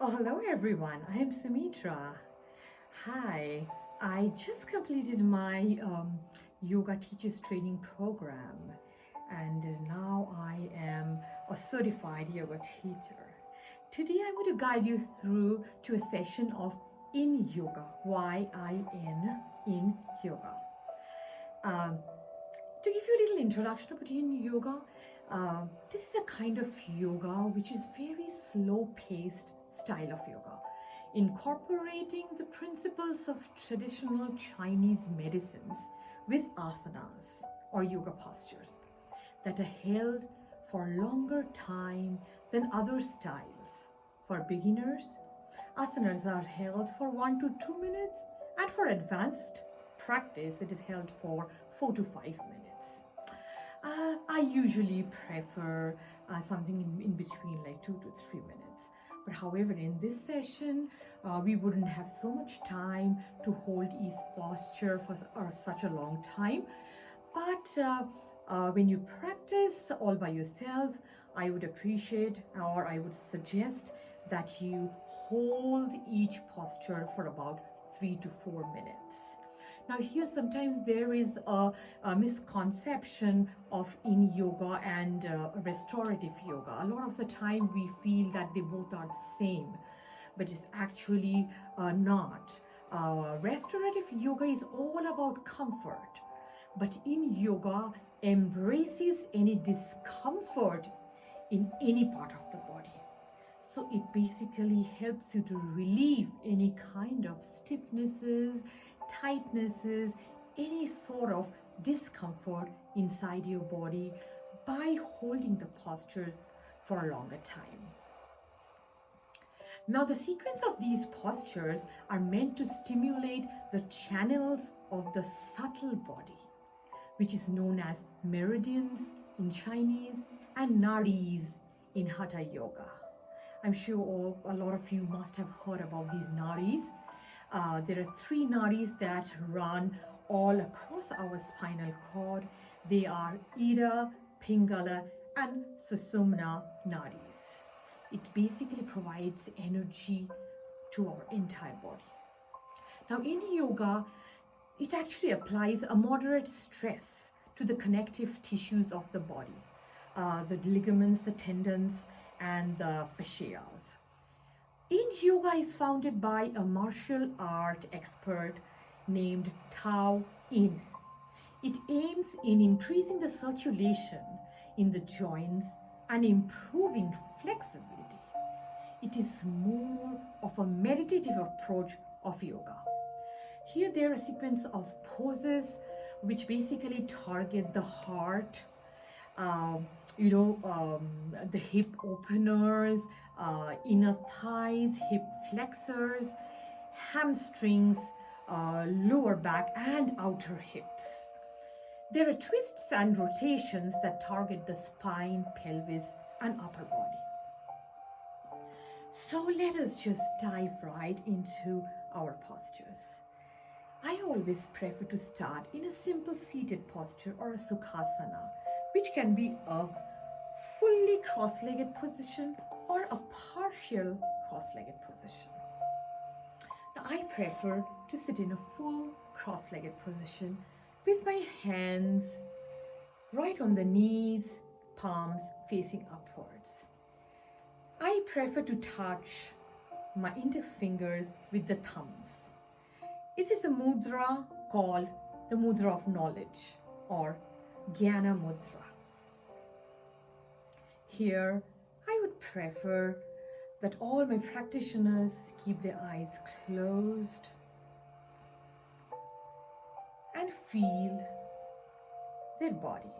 Oh, hello everyone. I am Sumitra. Hi. I just completed my yoga teachers training program, and now I am a certified yoga teacher. Today I'm going to guide you through to a session of Yin Yoga. Y-I-N, in yoga. To give you a little introduction about Yin Yoga, this is a kind of yoga which is very slow-paced style of yoga, incorporating the principles of traditional Chinese medicines with asanas or yoga postures that are held for longer time than other styles. For beginners, asanas are held for 1 to 2 minutes, and for advanced practice, it is held for 4 to 5 minutes. I usually prefer something in between, like 2 to 3 minutes. But however, in this session, we wouldn't have so much time to hold each posture for such a long time. But when you practice all by yourself, I would appreciate, or I would suggest, that you hold each posture for about 3 to 4 minutes. Now here sometimes there is a misconception of Yin Yoga and restorative yoga. A lot of the time we feel that they both are the same, but it's actually not. Restorative yoga is all about comfort, but Yin Yoga embraces any discomfort in any part of the body. So it basically helps you to relieve any kind of stiffnesses, tightnesses, any sort of discomfort inside your body by holding the postures for a longer time. Now, the sequence of these postures are meant to stimulate the channels of the subtle body, which is known as meridians in Chinese and nadis in Hatha Yoga. I'm sure a lot of you must have heard about these nadis. There are 3 nadis that run all across our spinal cord. They are Ida, Pingala, and Sushumna nadis. It basically provides energy to our entire body. Now in yoga, it actually applies a moderate stress to the connective tissues of the body, the ligaments, the tendons, and the fascias. Yin Yoga is founded by a martial art expert named Tao Yin. It aims in increasing the circulation in the joints and improving flexibility. It is more of a meditative approach of yoga. Here there are a sequence of poses which basically target the heart, the hip openers, inner thighs, hip flexors, hamstrings, lower back and outer hips. There are twists and rotations that target the spine, pelvis and upper body. So let us just dive right into our postures. I always prefer to start in a simple seated posture or a sukhasana, which can be a fully cross-legged position or a partial cross-legged position. Now I prefer to sit in a full cross-legged position with my hands right on the knees, palms facing upwards. I prefer to touch my index fingers with the thumbs. It is a mudra called the mudra of knowledge or Jnana mudra. Here, I would prefer that all my practitioners keep their eyes closed and feel their bodies.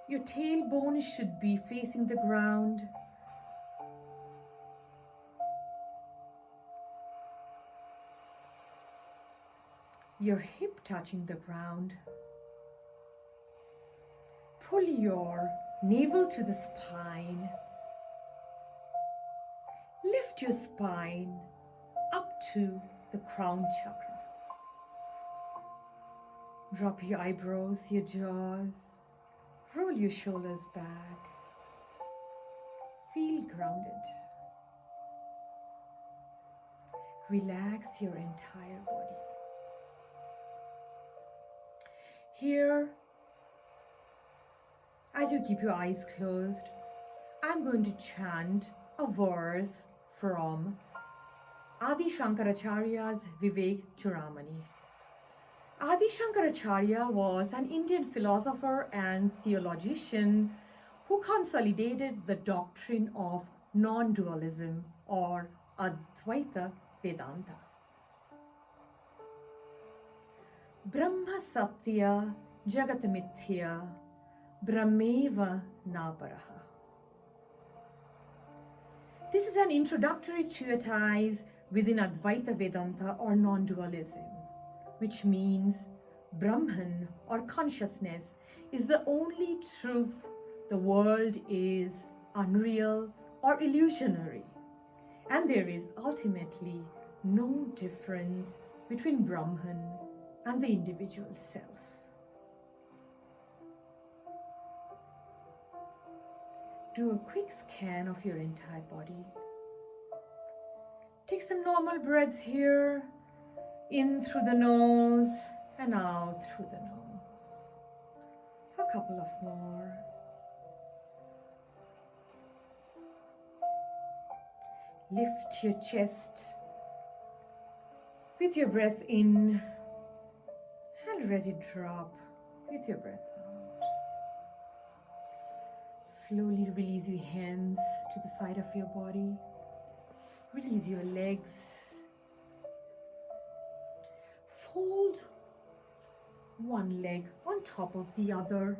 Your tailbone should be facing the ground. Your hip touching the ground. Pull your navel to the spine. Lift your spine up to the crown chakra. Drop your eyebrows, your jaws. Roll your shoulders back. Feel grounded. Relax your entire body. Here, as you keep your eyes closed, I'm going to chant a verse from Adi Shankaracharya's Vivek Churamani. Adi Shankaracharya was an Indian philosopher and theologian who consolidated the doctrine of non-dualism or Advaita Vedanta. Brahma Satya Jagat Mithya Brahmeva Naparaha. This is an introductory treatise within Advaita Vedanta or non-dualism, which means Brahman or consciousness is the only truth. The world is unreal or illusionary, and there is ultimately no difference between Brahman and the individual self. Do a quick scan of your entire body. Take some normal breaths here, in through the nose and out through the nose. A couple of more. Lift your chest with your breath in and let it drop with your breath out. Slowly release your hands to the side of your body. Release your legs. Fold one leg on top of the other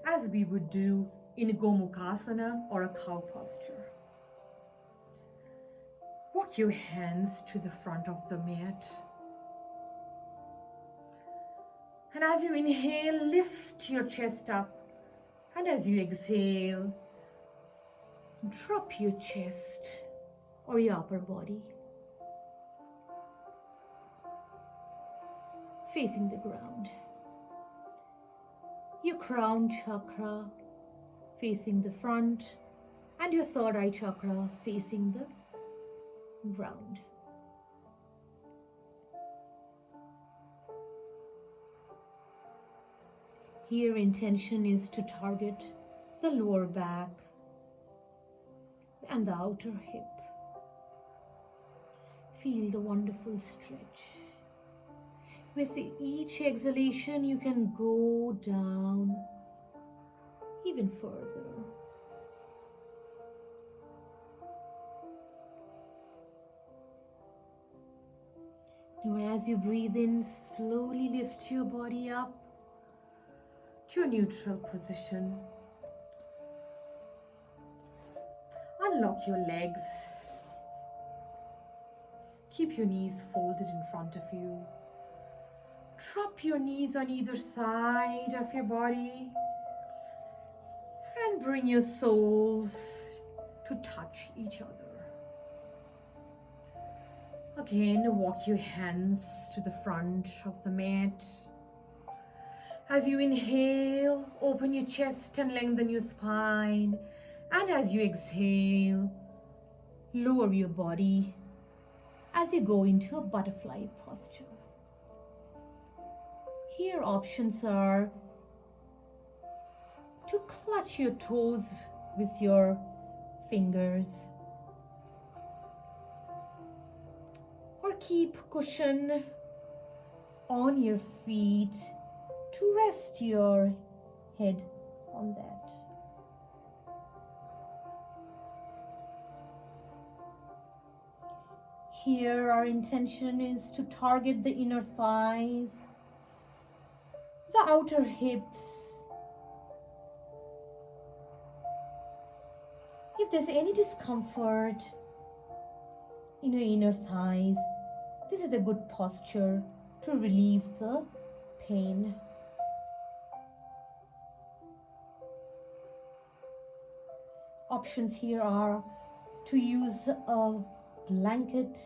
as we would do in a Gomukhasana or a cow posture. Walk your hands to the front of the mat. And as you inhale, lift your chest up. And as you exhale, drop your chest or your upper body facing the ground. Your crown chakra facing the front and your third eye chakra facing the ground. Here, intention is to target the lower back and the outer hip. Feel the wonderful stretch. With each exhalation, you can go down even further. Now, as you breathe in, slowly lift your body up to your neutral position. Unlock your legs. Keep your knees folded in front of you. Drop your knees on either side of your body and bring your soles to touch each other. Again, walk your hands to the front of the mat. As you inhale, open your chest and lengthen your spine. And as you exhale, lower your body as you go into a butterfly posture. Here, options are to clutch your toes with your fingers, or keep cushion on your feet to rest your head on that. Here, our intention is to target the inner thighs, the outer hips. If there's any discomfort in your inner thighs, this is a good posture to relieve the pain. Options here are to use a blanket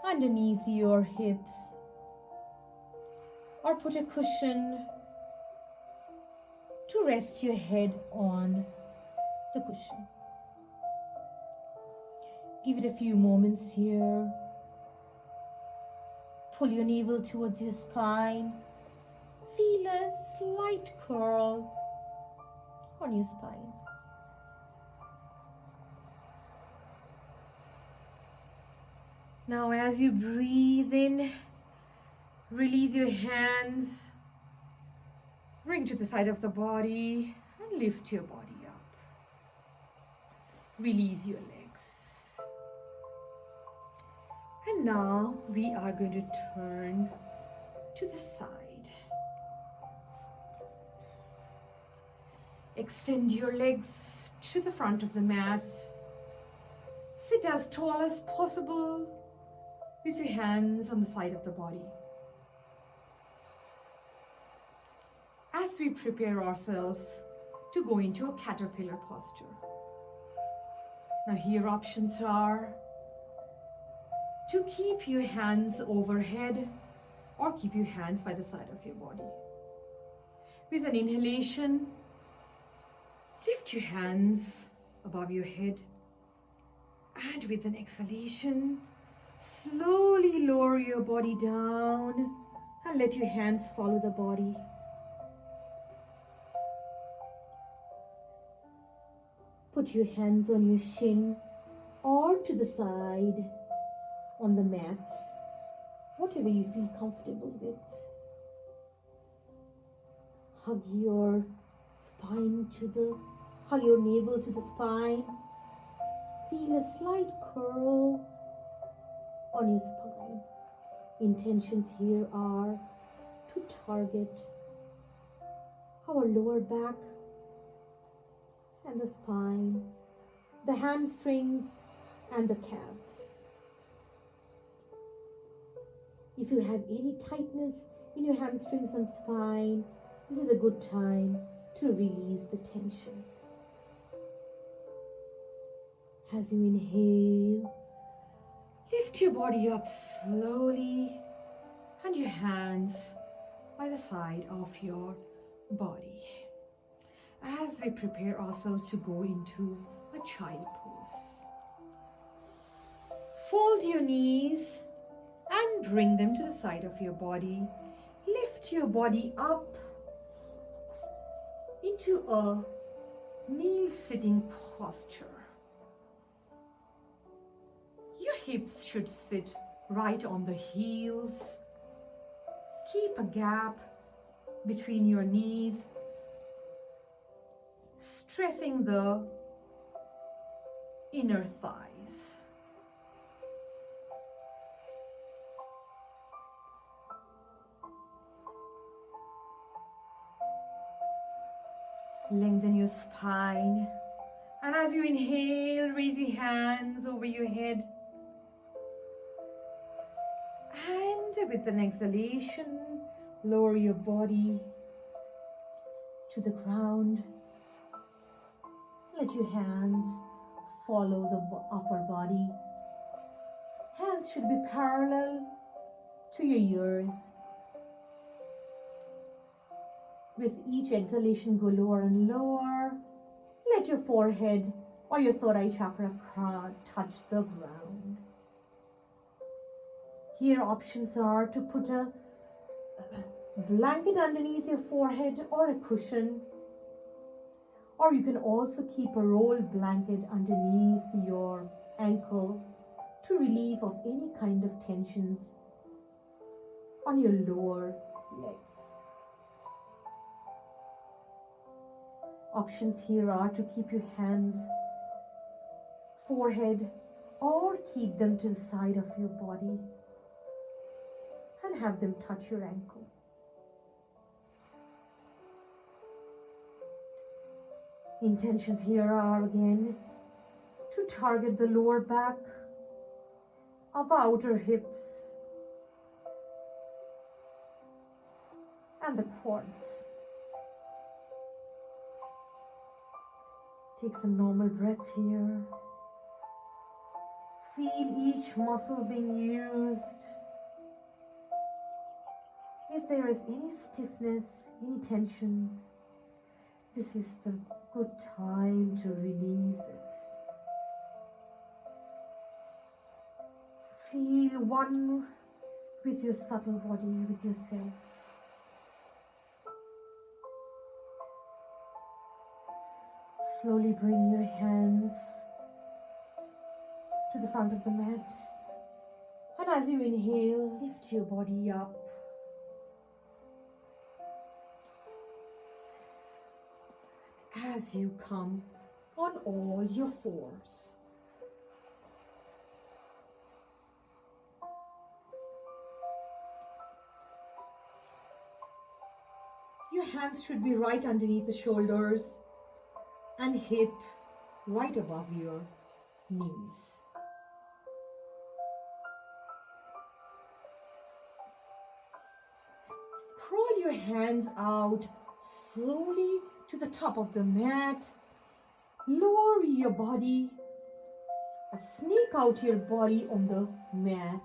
underneath your hips, or put a cushion to rest your head on the cushion. Give it a few moments here. Pull your navel towards your spine. Feel a slight curl on your spine. Now as you breathe in, release your hands, bring to the side of the body and lift your body up. Release your legs. And now we are going to turn to the side. Extend your legs to the front of the mat. Sit as tall as possible with your hands on the side of the body. As we prepare ourselves to go into a caterpillar posture. Now here options are to keep your hands overhead or keep your hands by the side of your body. With an inhalation, lift your hands above your head, and with an exhalation, slowly lower your body down and let your hands follow the body. Put your hands on your shin or to the side on the mats, whatever you feel comfortable with. Hug your navel to the spine. Feel a slight curl on your spine. Intentions here are to target our lower back and the spine, the hamstrings and the calves. If you have any tightness in your hamstrings and spine, this is a good time to release the tension. As you inhale, lift your body up slowly and your hands by the side of your body. As we prepare ourselves to go into a child pose. Fold your knees and bring them to the side of your body. Lift your body up into a kneel sitting posture. Your hips should sit right on the heels. Keep a gap between your knees, stressing the inner thighs. Lengthen your spine, and as you inhale, raise your hands over your head, and with an exhalation, lower your body to the ground. Let your hands follow the upper body. Hands should be parallel to your ears. With each exhalation, go lower and lower. Let your forehead or your third eye chakra touch the ground. Here options are to put a blanket underneath your forehead or a cushion, or you can also keep a rolled blanket underneath your ankle to relieve of any kind of tensions on your lower legs. Options here are to keep your hands forehead or keep them to the side of your body and have them touch your ankle. Intentions here are again to target the lower back of the outer hips and the quads. Take some normal breaths here. Feel each muscle being used. If there is any stiffness, any tensions, this is the good time to release it. Feel one with your subtle body, with yourself. Slowly bring your hands to the front of the mat. And as you inhale, lift your body up. As you come on all your fours. Your hands should be right underneath the shoulders and hip right above your knees. Crawl your hands out slowly to the top of the mat. Lower your body or snake out your body on the mat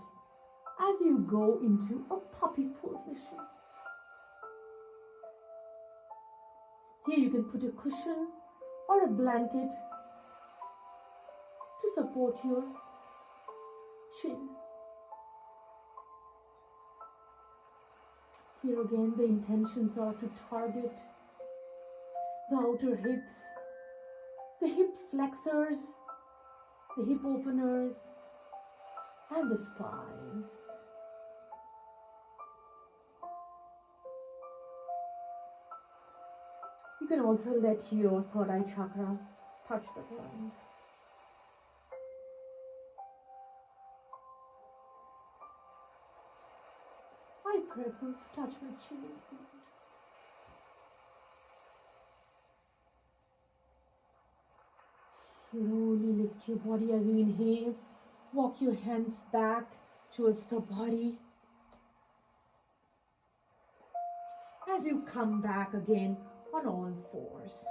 as you go into a puppy position. Here you can put a cushion or a blanket to support your chin. Here again, the intentions are to target the outer hips, the hip flexors, the hip openers, and the spine. You can also let your third eye chakra touch the ground. I prefer to touch my chin and ground. Slowly lift your body as you inhale. Walk your hands back towards the body. As you come back again on all fours.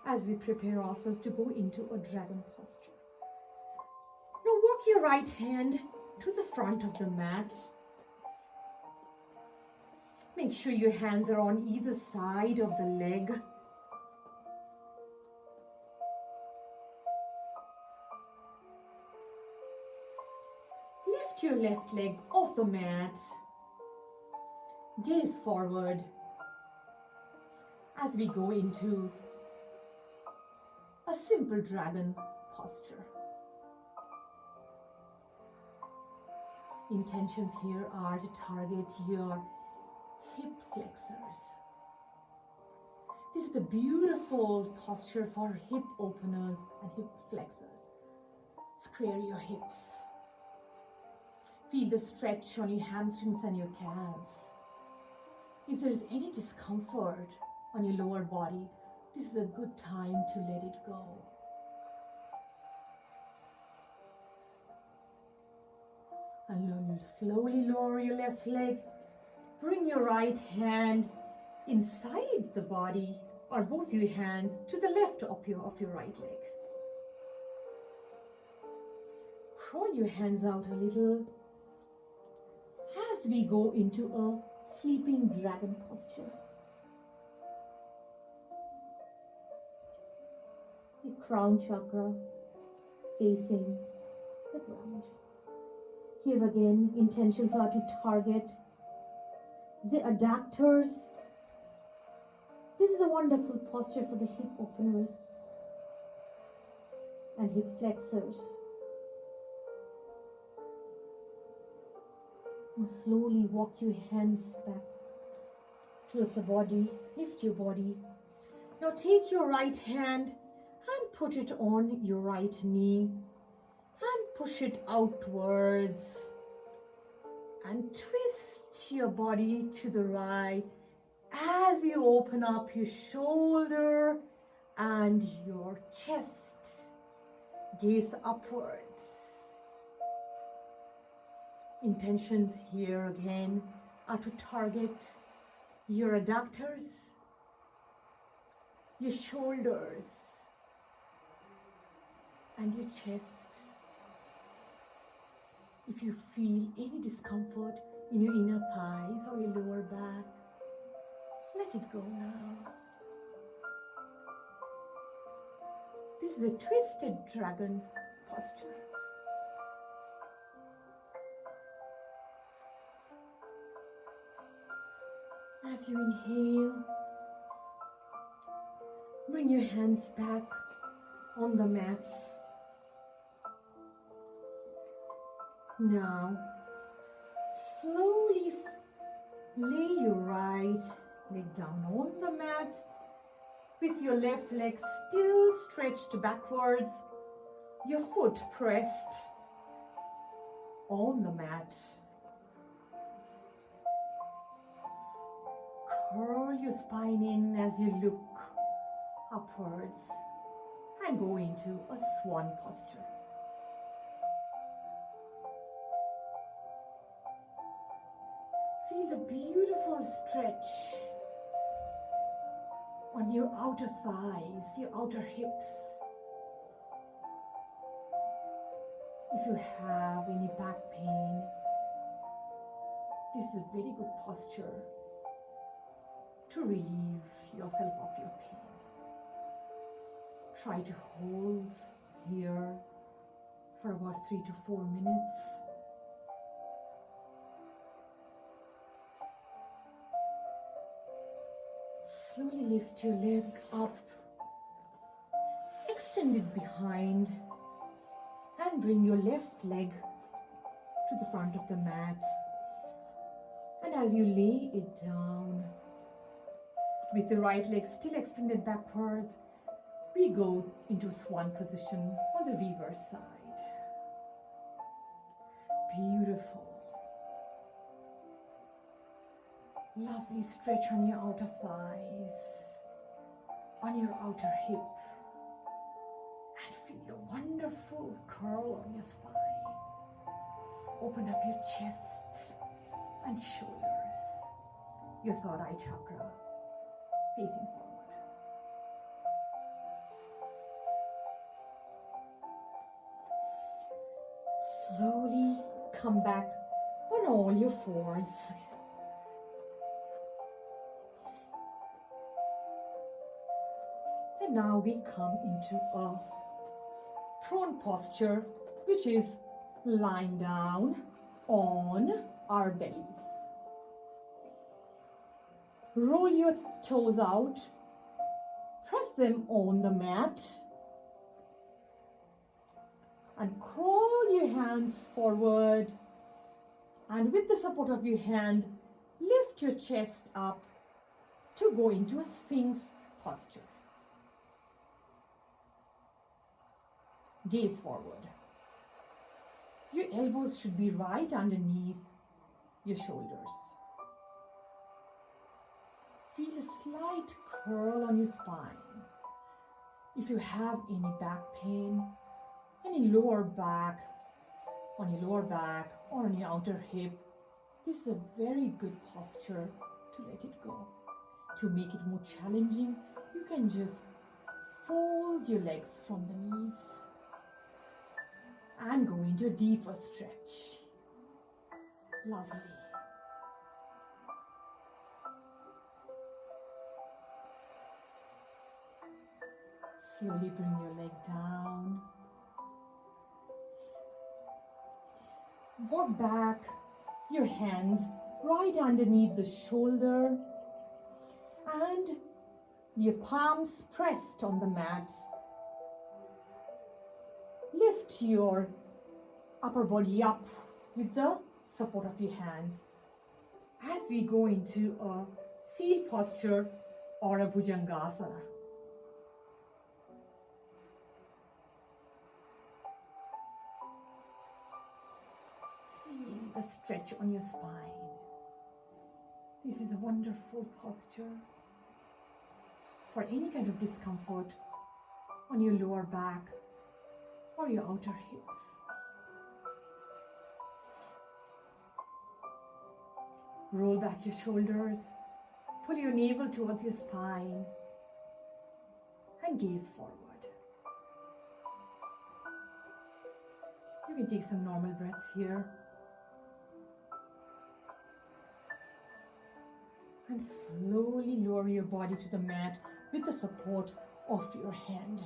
As we prepare ourselves to go into a dragon posture. Now walk your right hand to the front of the mat. Make sure your hands are on either side of the leg. Lift your left leg off the mat. Gaze forward as we go into a simple dragon posture. Intentions here are to target your hip flexors. This is the beautiful posture for hip openers and hip flexors. Square your hips. Feel the stretch on your hamstrings and your calves. If there is any discomfort on your lower body, this is a good time to let it go. And you'll slowly lower your left leg. Bring your right hand inside the body, or both your hands to the left of your right leg. Crawl your hands out a little as we go into a sleeping dragon posture. The crown chakra facing the ground. Here again, intentions are to target the adductors. This is a wonderful posture for the hip openers and hip flexors. Now slowly walk your hands back towards the body, lift your body. Now take your right hand and put it on your right knee and push it outwards and twist your body to the right as you open up your shoulder and your chest. Gaze upwards. Intentions here again are to target your adductors, your shoulders, and your chest. If you feel any discomfort in your inner thighs or your lower back, let Let it go now. This is a twisted dragon posture. As you inhale, bring your hands back on the mat. Now, slowly lay your right leg down on the mat with your left leg still stretched backwards, your foot pressed on the mat. Curl your spine in as you look upwards and go into a swan posture. Feel the beautiful stretch on your outer thighs, your outer hips. If you have any back pain, this is a very good posture to relieve yourself of your pain. Try to hold here for about 3 to 4 minutes. Slowly lift your leg up, extend it behind, and bring your left leg to the front of the mat. And as you lay it down, with the right leg still extended backwards, we go into swan position on the reverse side. Beautiful. Lovely stretch on your outer thighs, on your outer hip, and feel the wonderful curl on your spine. Open up your chest and shoulders, your third eye chakra facing forward. Slowly come back on all your fours. And now we come into a prone posture, which is lying down on our bellies. Roll your toes out, press them on the mat, and crawl your hands forward, and with the support of your hand, lift your chest up to go into a Sphinx posture. Gaze forward. Your elbows should be right underneath your shoulders. Feel a slight curl on your spine. If you have any back pain, any lower back, on your lower back or on your outer hip, this is a very good posture to let it go. To make it more challenging, you can just fold your legs from the knees and go into a deeper stretch. Lovely. Slowly bring your leg down. Walk back your hands right underneath the shoulder and your palms pressed on the mat. Lift your upper body up with the support of your hands as we go into a seal posture or a Bhujangasana. Feel the stretch on your spine. This is a wonderful posture for any kind of discomfort on your lower back or your outer hips. Roll back your shoulders, pull your navel towards your spine, and gaze forward. You can take some normal breaths here. And slowly lower your body to the mat with the support of your hand.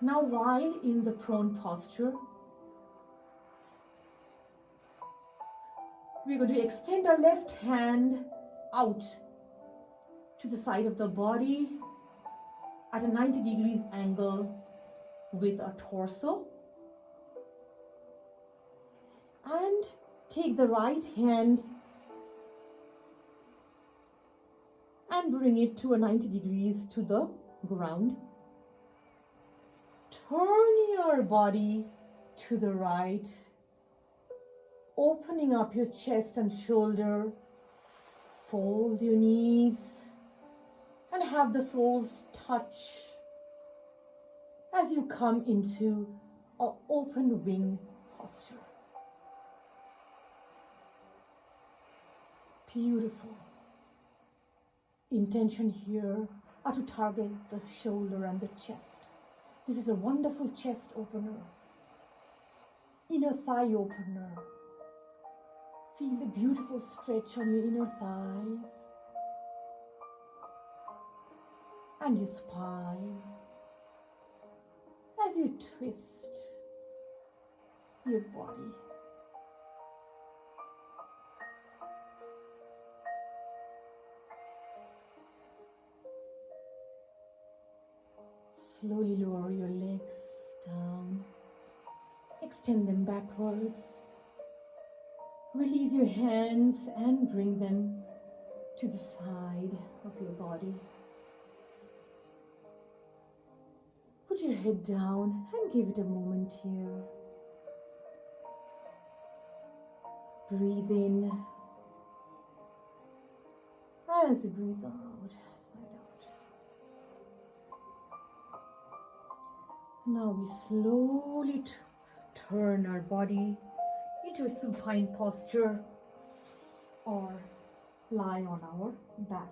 Now, while in the prone posture, we're going to extend our left hand out to the side of the body at a 90 degrees angle with our torso. And take the right hand and bring it to a 90 degrees to the ground. Turn your body to the right, opening up your chest and shoulder. Fold your knees and have the soles touch as you come into an open wing posture. Beautiful. Intention here are to target the shoulder and the chest. This is a wonderful chest opener, inner thigh opener. Feel the beautiful stretch on your inner thighs and your spine as you twist your body. Slowly lower your legs down, extend them backwards, release your hands and bring them to the side of your body. Put your head down and give it a moment here. Breathe in as you breathe out, slide out. Now we slowly turn our body into a supine posture or lie on our back.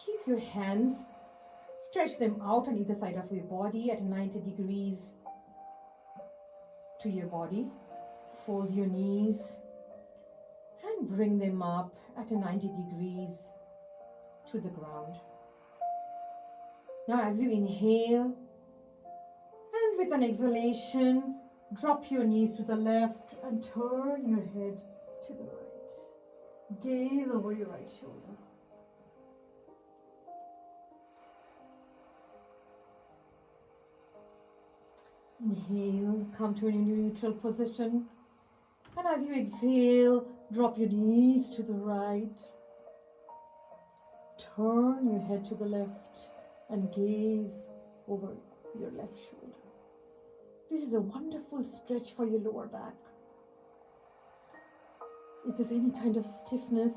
Keep your hands, stretch them out on either side of your body at 90 degrees to your body. Fold your knees and bring them up at a 90 degrees to the ground. Now as you inhale and with an exhalation, drop your knees to the left and turn your head to the right. Gaze over your right shoulder. Inhale, come to a neutral position. And as you exhale, drop your knees to the right. Turn your head to the left and gaze over your left shoulder. This is a wonderful stretch for your lower back. If there's any kind of stiffness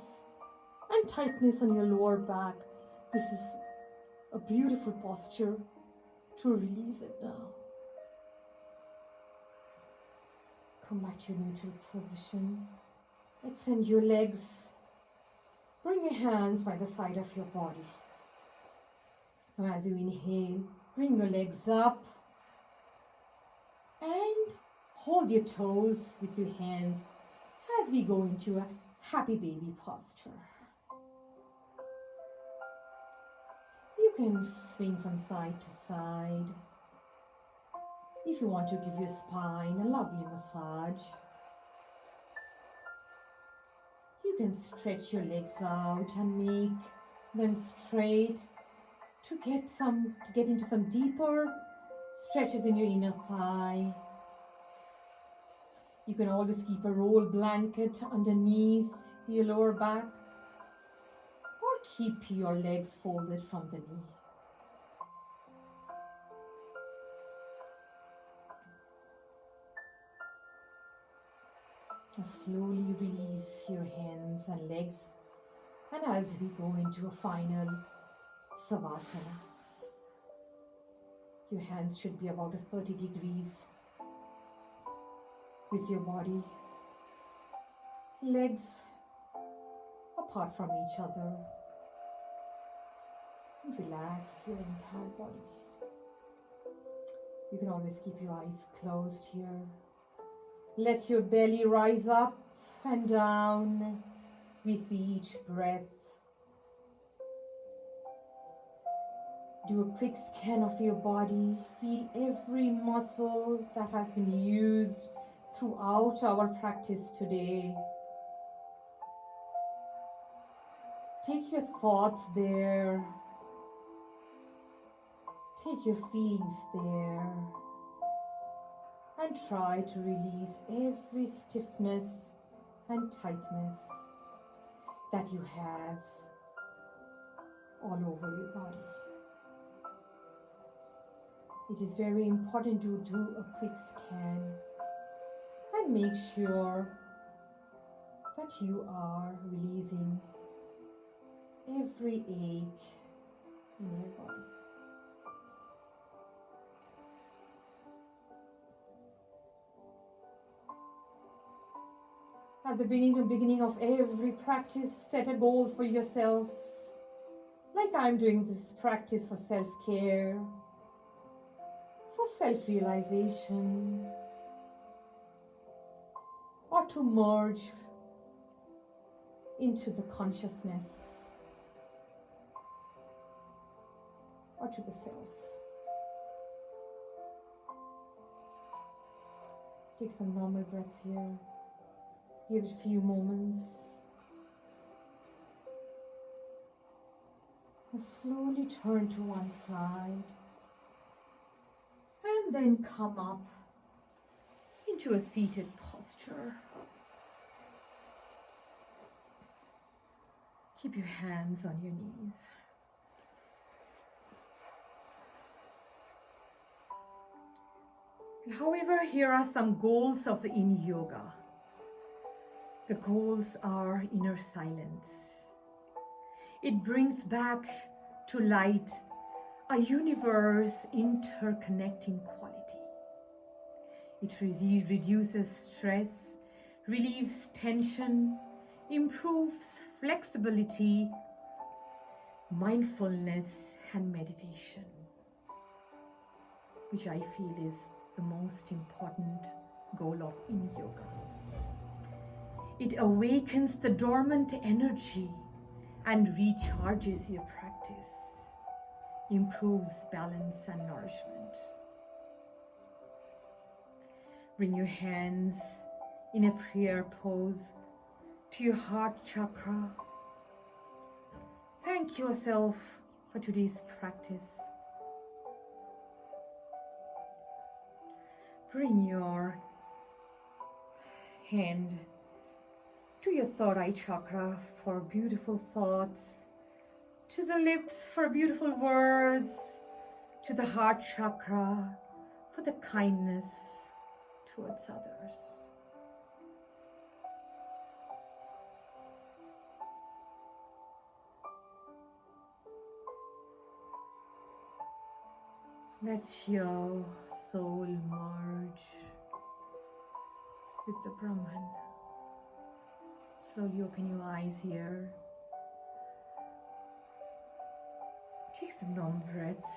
and tightness on your lower back, this is a beautiful posture to release it now. Come back to your neutral position. Extend your legs. Bring your hands by the side of your body. Now as you inhale, bring your legs up and hold your toes with your hands as we go into a happy baby posture. You can swing from side to side. If you want to give your spine a lovely massage, you can stretch your legs out and make them straight to get into some deeper stretches in your inner thigh. You can always keep a roll blanket underneath your lower back or keep your legs folded from the knee. Just slowly release your hands and legs, and as we go into a final Savasana, your hands should be about 30 degrees with your body, legs apart from each other. And relax your entire body. You can always keep your eyes closed here. Let your belly rise up and down with each breath. Do a quick scan of your body. Feel every muscle that has been used throughout our practice today. Take your thoughts there. Take your feelings there. And try to release every stiffness and tightness that you have all over your body. It is very important to do a quick scan and make sure that you are releasing every ache in your body. At the beginning of every practice, set a goal for yourself. Like I'm doing this practice for self-care, for self-realization, or to merge into the consciousness, or to the self. Take some normal breaths here. Give it a few moments. And slowly turn to one side. And then come up into a seated posture. Keep your hands on your knees. However, here are some goals of the Yin Yoga. The goals are inner silence. It brings back to light a universe interconnecting quality. It reduces stress, relieves tension, improves flexibility, mindfulness, and meditation, which I feel is the most important goal of Yin Yoga. It awakens the dormant energy and recharges your practice, improves balance and nourishment. Bring your hands in a prayer pose to your heart chakra. Thank yourself for today's practice. Bring your hand to your third eye chakra for beautiful thoughts, to the lips for beautiful words, to the heart chakra for the kindness towards others. Let your soul merge with the Brahman. Slowly open your eyes here. Take some long breaths.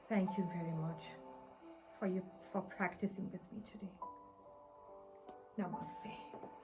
Thank you very much for practicing with me today. Namaste.